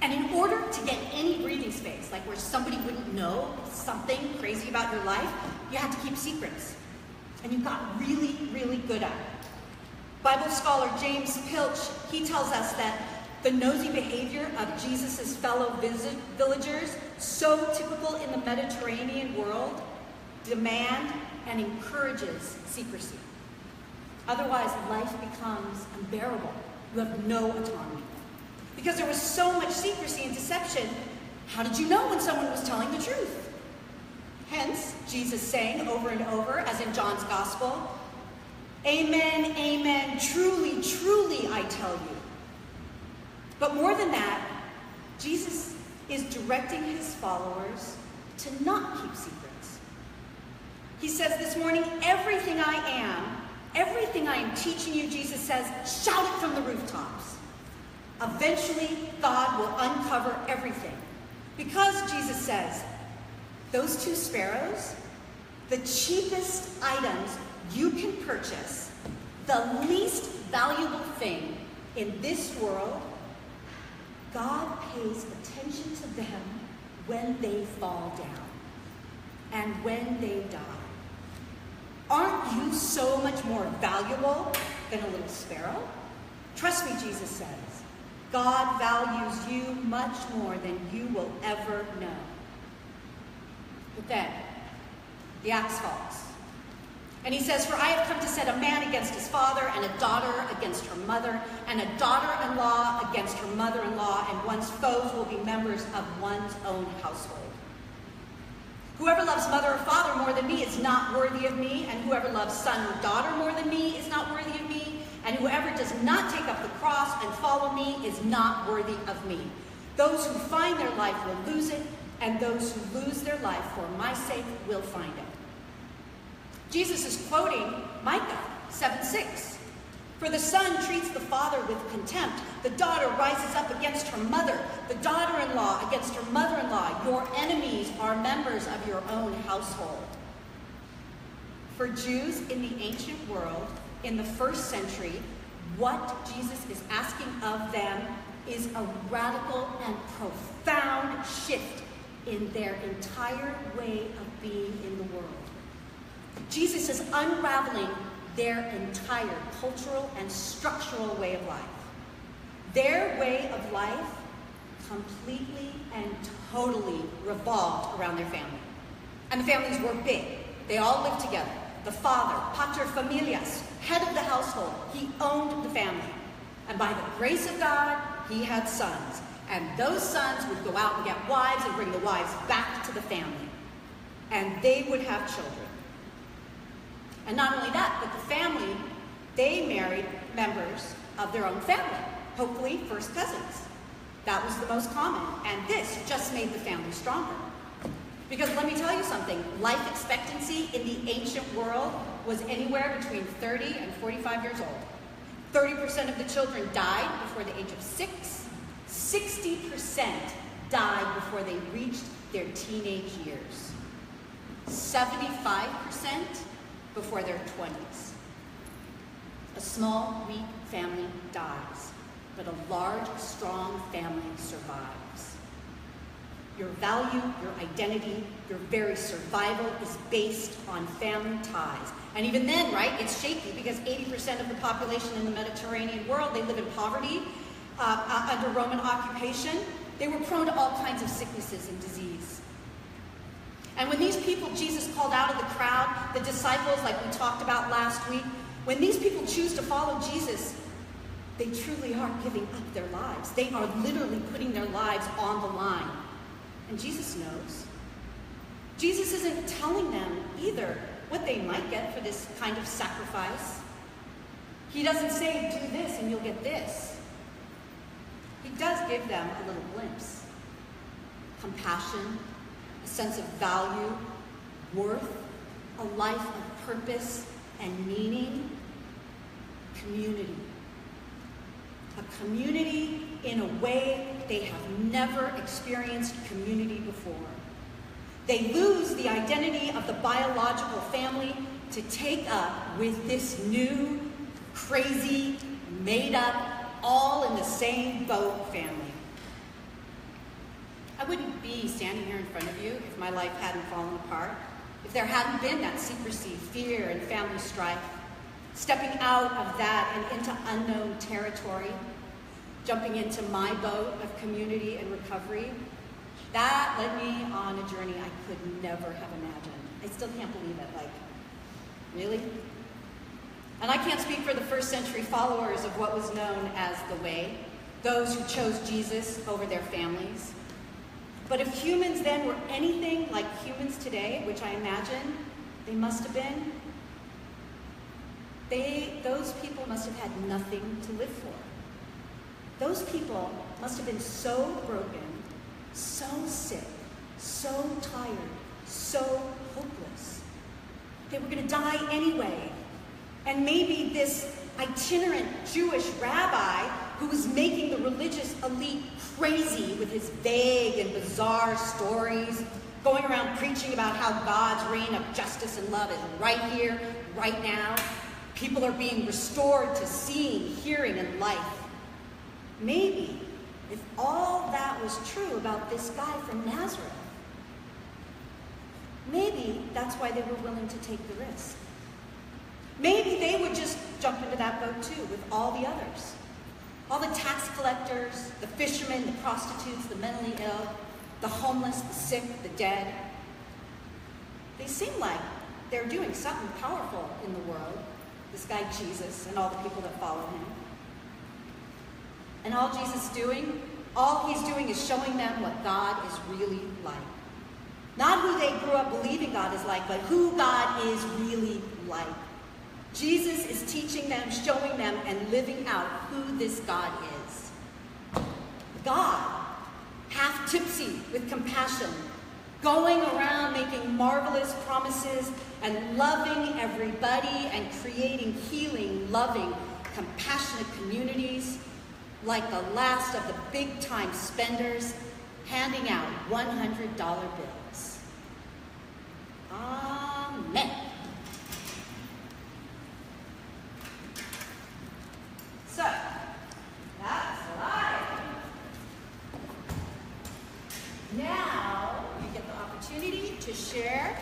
And in order to get any breathing space, like where somebody wouldn't know something crazy about your life, you had to keep secrets. And you got really, really good at it. Bible scholar James Pilch, he tells us that the nosy behavior of Jesus' fellow villagers, so typical in the Mediterranean world, demand and encourages secrecy. Otherwise, life becomes unbearable. You have no autonomy. Because there was so much secrecy and deception, how did you know when someone was telling the truth? Hence, Jesus saying over and over, as in John's Gospel, "Amen, amen, truly, truly, I tell you." But more than that, Jesus is directing his followers to not keep secrets. He says this morning, everything I am teaching you, Jesus says, shout it from the rooftops. Eventually, God will uncover everything. Because, Jesus says, those 2 sparrows, the cheapest items you can purchase, the least valuable thing in this world, God pays attention to them when they fall down and when they die. Aren't you so much more valuable than a little sparrow? Trust me, Jesus says, God values you much more than you will ever know. But then, the axe falls. And he says, "For I have come to set a man against his father, and a daughter against her mother, and a daughter-in-law against her mother-in-law, and one's foes will be members of one's own household. Whoever loves mother or father more than me is not worthy of me, and whoever loves son or daughter more than me is not worthy of me, and whoever does not take up the cross and follow me is not worthy of me. Those who find their life will lose it, and those who lose their life for my sake will find it." Jesus is quoting Micah 7:6. "For the son treats the father with contempt. The daughter rises up against her mother. The daughter-in-law against her mother-in-law. Your enemies are members of your own household." For Jews in the ancient world, in the 1st century, what Jesus is asking of them is a radical and profound shift in their entire way of being in the world. Jesus is unraveling their entire cultural and structural way of life. Their way of life completely and totally revolved around their family. And the families were big. They all lived together. The father, pater familias, head of the household, he owned the family. And by the grace of God, he had sons. And those sons would go out and get wives and bring the wives back to the family. And they would have children. And not only that, but the family, they married members of their own family, hopefully first cousins. That was the most common, and this just made the family stronger. Because let me tell you something, life expectancy in the ancient world was anywhere between 30 and 45 years old. 30% of the children died before the age of 6. 60% died before they reached their teenage years. 75% before their 20s. A small, weak family dies, but a large, strong family survives. Your value, your identity, your very survival is based on family ties. And even then, right, it's shaky because 80% of the population in the Mediterranean world, they live in poverty under Roman occupation. They were prone to all kinds of sicknesses and disease. And when these people Jesus called out of the crowd, the disciples, like we talked about last week, when these people choose to follow Jesus, they truly are giving up their lives. They are literally putting their lives on the line. And Jesus knows. Jesus isn't telling them either what they might get for this kind of sacrifice. He doesn't say, do this and you'll get this. He does give them a little glimpse. Compassion, a sense of value, worth, a life of purpose and meaning, community. A community in a way they have never experienced community before. They lose the identity of the biological family to take up with this new, crazy, made up, all in the same boat family. wouldn't be standing here in front of you if my life hadn't fallen apart, if there hadn't been that secrecy, fear, and family strife. Stepping out of that and into unknown territory, jumping into my boat of community and recovery, that led me on a journey I could never have imagined. I still can't believe it. Like, really? And I can't speak for the first century followers of what was known as the Way, those who chose Jesus over their families. But if humans then were anything like humans today, which I imagine they must have been, those people must have had nothing to live for. Those people must have been so broken, so sick, so tired, so hopeless. They were going to die anyway. And maybe this itinerant Jewish rabbi who was making the religious elite crazy with his vague and bizarre stories, going around preaching about how God's reign of justice and love is right here, right now. People are being restored to seeing, hearing, and life. Maybe, if all that was true about this guy from Nazareth, maybe that's why they were willing to take the risk. Maybe they would just jump into that boat too with all the others. All the tax collectors, the fishermen, the prostitutes, the mentally ill, the homeless, the sick, the dead. They seem like they're doing something powerful in the world, this guy Jesus and all the people that follow him. And all Jesus is doing, all he's doing is showing them what God is really like. Not who they grew up believing God is like, but who God is really like. Jesus is teaching them, showing them, and living out who this God is. God, half tipsy with compassion, going around making marvelous promises and loving everybody and creating healing, loving, compassionate communities like the last of the big-time spenders, handing out $100 bills. Amen. So, that's live. Now, you get the opportunity to share